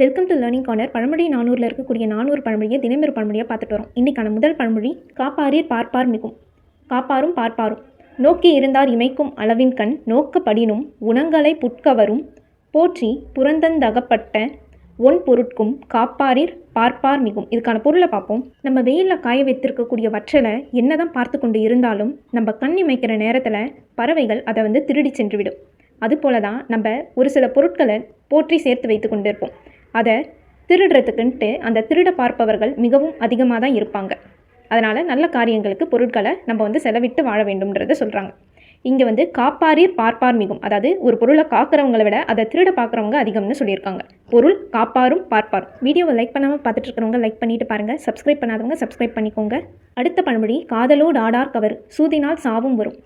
Welcome to learning corner. பழமொழி 400ல் இருக்கக்கூடிய 400 பழமொழியை தினமொரு பழமொழியாக பார்த்துட்டு வரோம். இன்றைக்கான முதல் பழமொழி, காப்பாரீர் பார்ப்பார் மிகும். காப்பாரும் பார்ப்பாரும். நோக்கி இருந்தார் இமைக்கும் அளவின் கண் நோக்கப்படினும் உணங்களை புட்கவரும் போற்றி புறந்தந்தகப்பட்ட ஒன் பொருட்கும் காப்பாரீர் பார்ப்பார் மிகும். இதுக்கான பொருளை பார்ப்போம். நம்ம வெயிலில் காய வைத்திருக்கக்கூடிய வற்றலை என்னதான் பார்த்து கொண்டு இருந்தாலும் நம்ம கண் இமைக்கிற நேரத்தில் பறவைகள் அதை திருடி சென்றுவிடும். அதுபோல தான் நம்ம ஒரு சில பொருட்களை போற்றி சேர்த்து வைத்து கொண்டு இருப்போம். அதை திருடுறதுக்குன்ட்டு அந்த திருட பார்ப்பவர்கள் மிகவும் அதிகமாக தான் இருப்பாங்க. அதனால் நல்ல காரியங்களுக்கு பொருட்களை நம்ம செலவிட்டு வாழ வேண்டும்ன்றதை சொல்கிறாங்க. இங்கே காப்பாரீர் பார்ப்பார் மிகும், அதாவது ஒரு பொருளை காக்கிறவங்களை விட அதை திருட பார்க்குறவங்க அதிகம்னு சொல்லியிருக்காங்க. பொருள் காப்பாரும் பார்ப்பாரும். வீடியோவை லைக் பண்ணாமல் பார்த்துட்டு இருக்கிறவங்க லைக் பண்ணிட்டு பாருங்கள். சப்ஸ்கிரைப் பண்ணாதவங்க சப்ஸ்கிரைப் பண்ணிக்கோங்க. அடுத்த பழமொழி, காதலோடு ஆடார் கவர் சூதினால் சாவும் வரும்.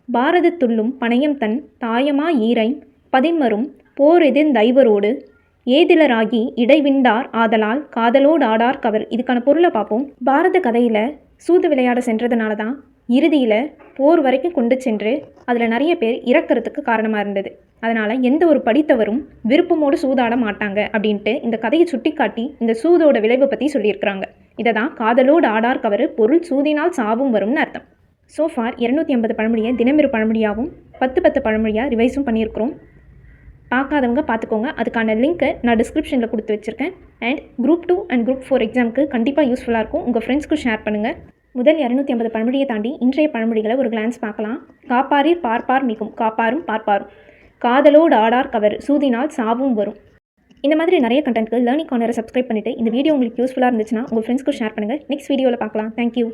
பாரதத்துள்ளும் பணையம் தன் தாயமா ஈரை பதின்மரும் போர் எதிர்ந்தைவரோடு ஏதிலராகி இடைவிண்டார் ஆதலால் காதலோடு ஆடார் கவர். இதுக்கான பொருளை பார்ப்போம். பாரத கதையில் சூது விளையாட சென்றதுனால தான் இறுதியில் போர் வரைக்கும் கொண்டு சென்று அதில் நிறைய பேர் இறக்கிறதுக்கு காரணமாக இருந்தது. அதனால் எந்த ஒரு படித்தவரும் விருப்பமோடு சூதாட மாட்டாங்க அப்படின்ட்டு இந்த கதையை சுட்டிக்காட்டி இந்த சூதோட விளைவை பற்றி சொல்லியிருக்கிறாங்க. இதை தான் காதலோடு ஆடார் கவர் பொருள் சூதினால் சாவும் வரும்னு அர்த்தம். சோஃபார் 250 பழமொழியை தினமொரு பழமொழியாகவும் 10 பழமொழியாக ரிவைஸும் பண்ணியிருக்கிறோம். பார்க்காதவங்க பார்த்துக்கோங்க. அதுக்கான லிங்க்கை நான் டிஸ்கிரிப்ஷனில் கொடுத்து வச்சுருக்கேன். அண்ட் குரூப் 2 அண்ட் குரூப் 4 எக்ஸாமுக்கு கண்டிப்பாக யூஸ்ஃபுல்லாக இருக்கும். உங்கள் ஃப்ரெண்ட்ஸ்க்கு ஷேர் பண்ணுங்கள். முதல் 250 பழமொழியை தாண்டி இன்றைய பழமொழிகளை ஒரு கிளான்ஸ் பார்க்கலாம். காப்பாரீர் பார்ப்பார் மிகும். காப்பாரும் பார்ப்பாரும். காதலோடு ஆடார் கவர் சூதினால் சாவும் வரும். இந்த மாதிரி நிறைய கண்டென்ட்க்கு லேர்னிங் கார்னரை சப்ஸ்கிரைப் பண்ணிவிட்டு இந்த வீடியோ உங்களுக்கு யூஸ்ஃபுல்லாக இருந்துச்சுன்னா உங்கள் ஃப்ரெண்ட்ஸ்க்கு ஷேர் பண்ணுங்கள். நெக்ஸ்ட் வீடியோவில் பார்க்கலாம். தேங்க்யூ.